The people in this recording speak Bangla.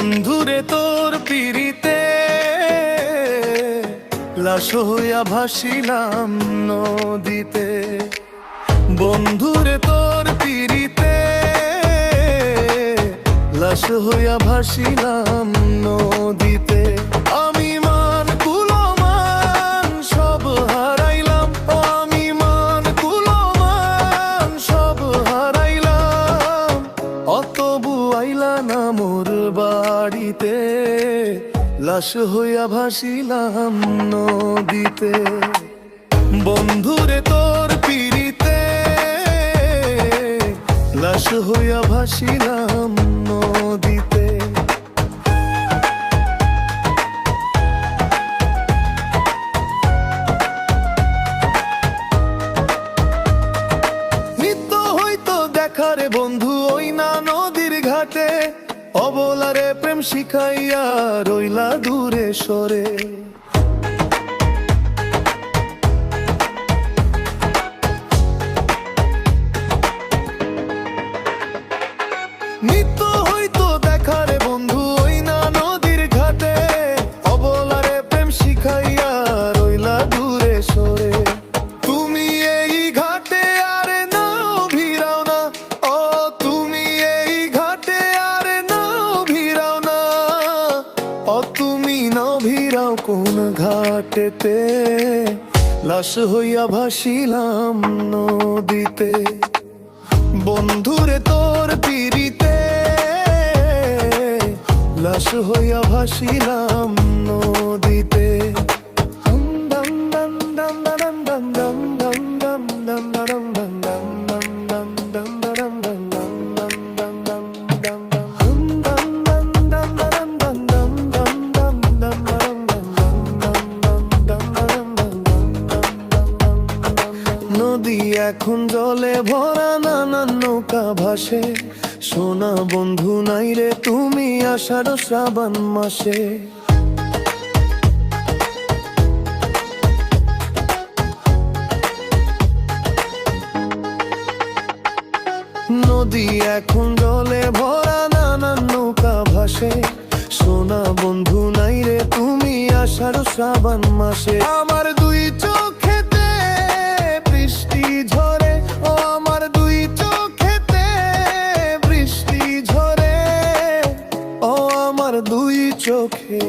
বন্ধুরে তোর পিরিতে লাশ হইয়া ভাসিলাম নদীতে। বন্ধুরে তোর পিরিতে লাশ হইয়া ভাসিলাম নদীতে। আমি মান কুলমান সব হারাইলাম, আমি মান কুলমান সব হারাইলাম। অত বুয়াইলা না মোর বাড়িতে, লাশ হইয়া ভাসিলাম নদীতে। বন্ধুরে তোর পিরিতে লাশ হইয়া ভাসিলাম নদীতে। নিত্য হইতো দেখারে বন্ধু ওই না নদীর ঘাটে, অবলারে প্রেম শিখাইয়া রইলা দূরে সরে। নিত্য হইতো দেখারে বন্ধু ওই না নদীর ঘাটে, অবলারে প্রেম শিখাইয়া রইলা দূরে সরে। তুমি এই ঘাটে আরে নাও ভিড়াও না, ও তুমি এই ঘাটে আরে নাও ভিড়াও না। ও তুমি নাও ভিড়াও কোন ঘাটেতে, লাশ হইয়া ভাসিলাম নদীতে। বন্ধুরে তোর পিরিতে লাশ হইয়া ভাসিলাম নদীতে। নদী এখন জলে ভরা, নানান নৌকা ভাসে। সোনা বন্ধু নাই রে তুমি আষাঢ় শ্রাবণ মাসে। নদী এখন জলে ভরা, নানান নৌকা ভাসে। সোনা বন্ধু নাই রে তুমি আষাঢ় শ্রাবণ মাসে। আমার দুই চোখেতে বৃষ্টি ঝরে, ও আমার দুই চোখেতে বৃষ্টি ঝরে, ও আমার দুই চোখে